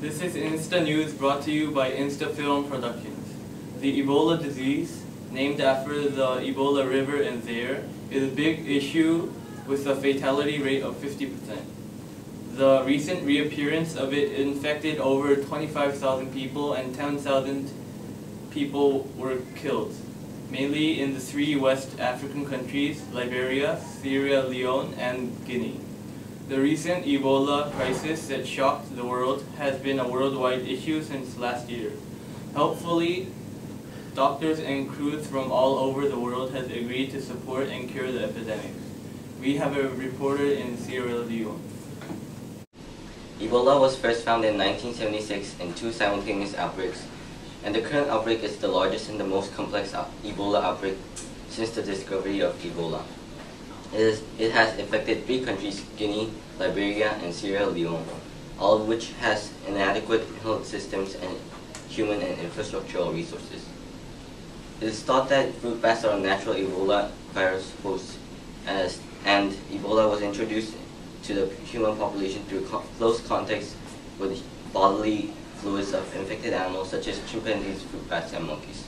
This is Insta News brought to you by InstaFilm Productions. The Ebola disease, named after the Ebola River in Zaire, is a big issue with a fatality rate of 50%. The recent reappearance of it infected over 25,000 people and 10,000 people were killed, mainly in the three West African countries, Liberia, Sierra Leone, and Guinea. The recent Ebola crisis that shocked the world has been a worldwide issue since last year. Helpfully, doctors and crews from all over the world have agreed to support and cure the epidemic. We have a reporter in Sierra Leone. Ebola was first found in 1976 in two simultaneous outbreaks, and the current outbreak is the largest and the most complex Ebola outbreak since the discovery of Ebola. It has affected three countries, Guinea, Liberia, and Sierra Leone, all of which has inadequate health systems and human and infrastructural resources. It is thought that fruit bats are a natural Ebola virus host, and Ebola was introduced to the human population through close contacts with bodily fluids of infected animals such as chimpanzees, fruit bats, and monkeys.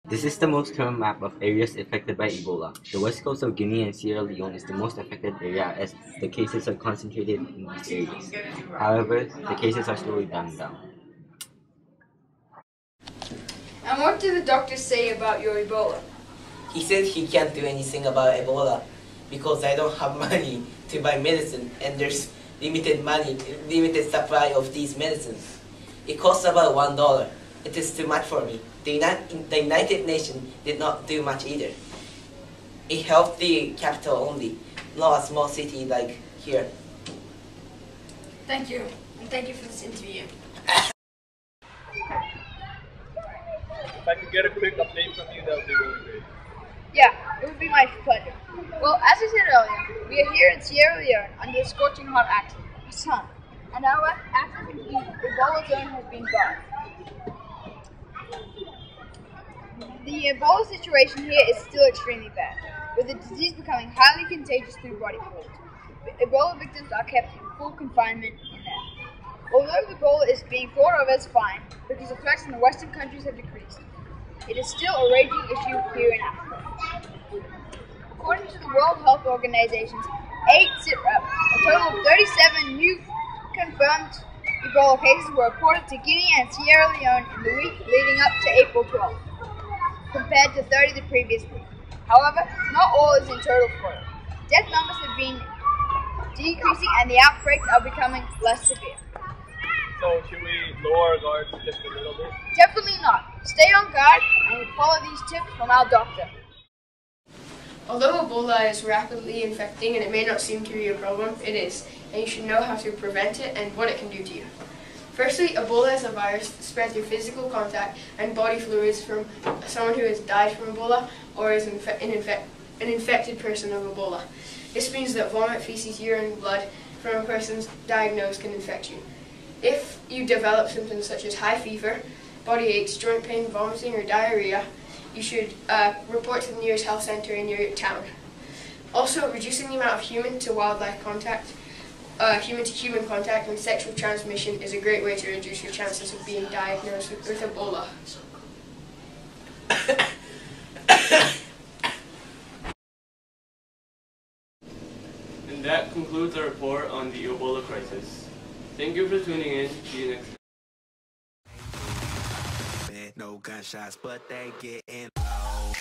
This is the most current map of areas affected by Ebola. The west coast of Guinea and Sierra Leone is the most affected area as the cases are concentrated in these areas. However, the cases are slowly dying down. And what did the doctor say about your Ebola? He said he can't do anything about Ebola because I don't have money to buy medicine and there's limited supply of these medicines. It costs about $1. It is too much for me. The United Nations did not do much either. It helped the capital only, not a small city like here. Thank you, and thank you for this interview. If I could get a quick update from you, that would be really great. Yeah, it would be my pleasure. Well, as I said earlier, we are here in Sierra Leone under the scorching hot sun, and our African Ebola zone has been barred. The Ebola situation here is still extremely bad, with the disease becoming highly contagious through body fluids. Ebola victims are kept in full confinement in there. Although Ebola is being thought of as fine because the threats in the Western countries have decreased, it is still a raging issue here in Africa. According to the World Health Organization's 8 SITREP, a total of 37 new confirmed Ebola cases were reported to Guinea and Sierra Leone in the week leading up to April 12th, compared to 30 the previous week. However, not all is in total failure. Death numbers have been decreasing and the outbreaks are becoming less severe. So should we lower our guard just a little bit? Definitely not. Stay on guard and follow these tips from our doctor. Although Ebola is rapidly infecting and it may not seem to be a problem, it is, and you should know how to prevent it and what it can do to you. Firstly, Ebola is a virus spread through physical contact and body fluids from someone who has died from Ebola or is an infected person of Ebola. This means that vomit, feces, urine, blood from a person diagnosed can infect you. If you develop symptoms such as high fever, body aches, joint pain, vomiting, or diarrhea, you should report to the nearest health center in your town. Also, reducing the amount of human-to-wildlife contact, human-to-human contact, and sexual transmission is a great way to reduce your chances of being diagnosed with Ebola. And that concludes our report on the Ebola crisis. Thank you for tuning in. See you next time. No gunshots, but they getting low.